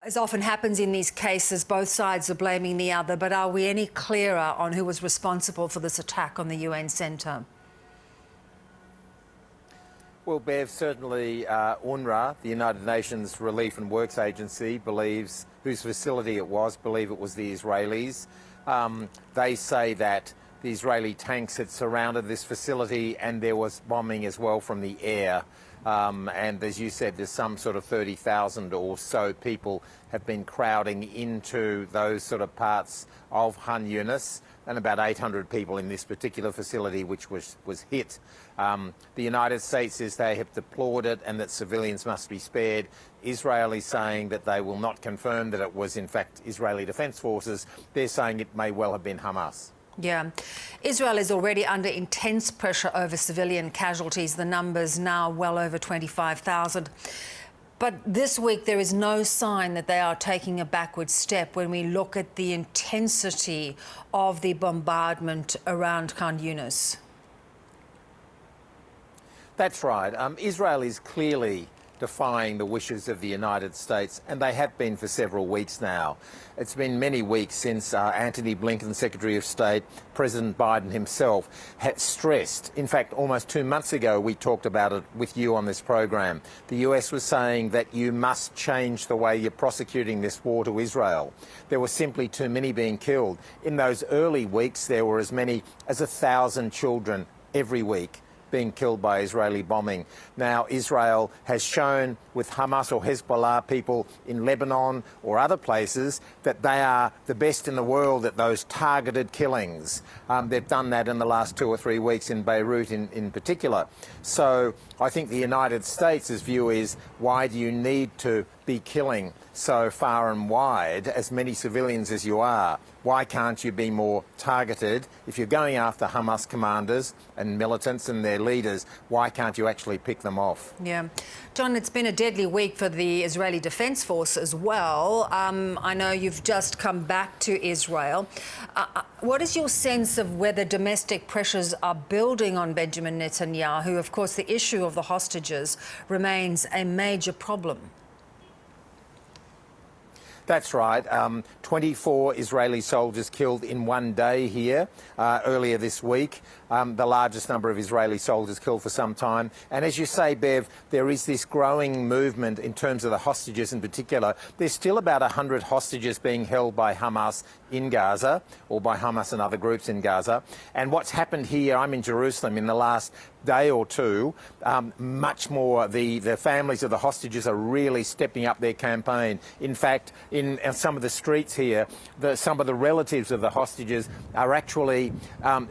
As often happens in these cases, both sides are blaming the other, but are we any clearer on who was responsible for this attack on the UN centre? Well, Bev, certainly UNRWA, the United Nations Relief and Works Agency, believes whose facility it was, believe it was the Israelis. They say that the Israeli tanks had surrounded this facility and there was bombing as well from the air. And as you said, there's some sort of 30,000 or so people have been crowding into those sort of parts of Han Yunis, and about 800 people in this particular facility which was hit. The United States says they have deplored it and that civilians must be spared. Israel is saying that they will not confirm that it was in fact Israeli Defence Forces. They're saying it may well have been Hamas. Yeah. Israel is already under intense pressure over civilian casualties. The number's now well over 25,000. But this week there is no sign that they are taking a backward step when we look at the intensity of the bombardment around Khan Yunis. That's right. Israel is clearly defying the wishes of the United States, and they have been for several weeks now. It's been many weeks since Antony Blinken, Secretary of State, President Biden himself, had stressed, in fact, almost 2 months ago we talked about it with you on this program. The US was saying that you must change the way you're prosecuting this war to Israel. There were simply too many being killed. In those early weeks, there were as many as 1,000 children every week being killed by Israeli bombing. Now, Israel has shown with Hamas or Hezbollah people in Lebanon or other places that they are the best in the world at those targeted killings. They've done that in the last 2 or 3 weeks in Beirut in particular. So I think the United States' view is, why do you need to be killing so far and wide as many civilians as you are? Why can't you be more targeted? If you're going after Hamas commanders and militants and their leaders, why can't you actually pick them off? Yeah. John, it's been a deadly week for the Israeli Defence Force as well. I know you've just come back to Israel. What is your sense of whether domestic pressures are building on Benjamin Netanyahu? Of course, the issue of the hostages remains a major problem. That's right. 24 Israeli soldiers killed in one day here earlier this week. The largest number of Israeli soldiers killed for some time. And as you say, Bev, there is this growing movement in terms of the hostages in particular. There's still about 100 hostages being held by Hamas in Gaza, or by Hamas and other groups in Gaza. And what's happened here, I'm in Jerusalem, in the last day or two, much more, the families of the hostages are really stepping up their campaign. In fact, in some of the streets here, some of the relatives of the hostages are actually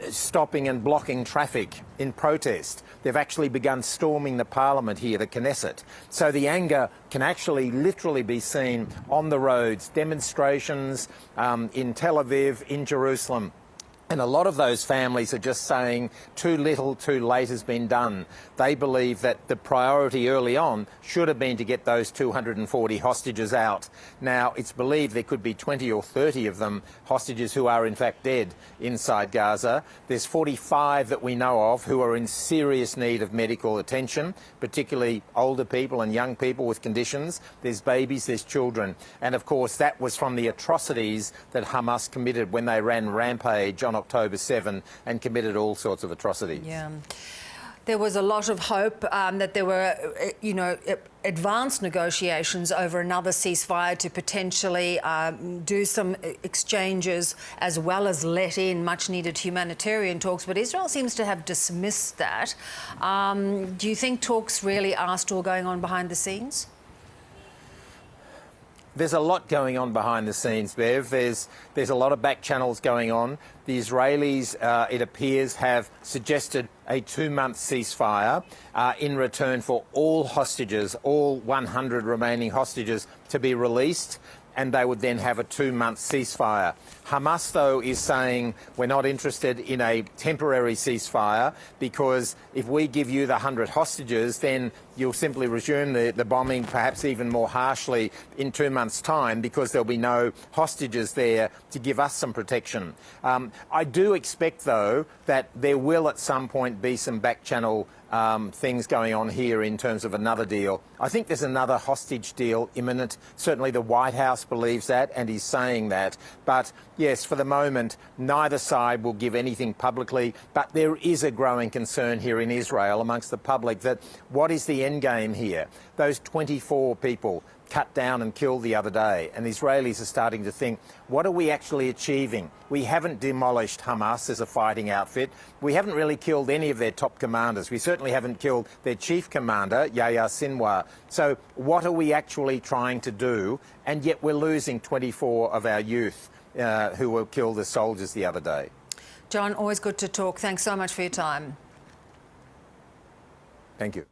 stopping and blocking traffic in protest. They've actually begun storming the parliament here, the Knesset. So the anger can actually literally be seen on the roads, demonstrations in Tel Aviv, in Jerusalem. And a lot of those families are just saying too little, too late has been done. They believe that the priority early on should have been to get those 240 hostages out. Now, it's believed there could be 20 or 30 of them, hostages who are in fact dead inside Gaza. There's 45 that we know of who are in serious need of medical attention, particularly older people and young people with conditions. There's babies, there's children. And of course, that was from the atrocities that Hamas committed when they ran rampage on October 7 and committed all sorts of atrocities. Yeah. There was a lot of hope that there were, advanced negotiations over another ceasefire to potentially do some exchanges as well as let in much-needed humanitarian talks. But Israel seems to have dismissed that. Do you think talks really are still going on behind the scenes? There's a lot going on behind the scenes, Bev. There's a lot of back channels going on. The Israelis, it appears, have suggested a 2-month ceasefire in return for all hostages, all 100 remaining hostages, to be released, and they would then have a 2-month ceasefire. Hamas, though, is saying we're not interested in a temporary ceasefire because if we give you the 100 hostages, then you'll simply resume the bombing, perhaps even more harshly, in 2 months' time because there'll be no hostages there to give us some protection. I do expect, though, that there will at some point be some back-channel things going on here in terms of another deal. I think there's another hostage deal imminent. Certainly the White House believes that and is saying that. But yes, for the moment, neither side will give anything publicly. But there is a growing concern here in Israel amongst the public that what is the end game here? Those 24 people cut down and killed the other day, and Israelis are starting to think, what are we actually achieving? We haven't demolished Hamas as a fighting outfit. We haven't really killed any of their top commanders. We certainly haven't killed their chief commander, Yahya Sinwar. So what are we actually trying to do? And yet we're losing 24 of our youth who were killed as soldiers the other day. John, always good to talk. Thanks so much for your time. Thank you.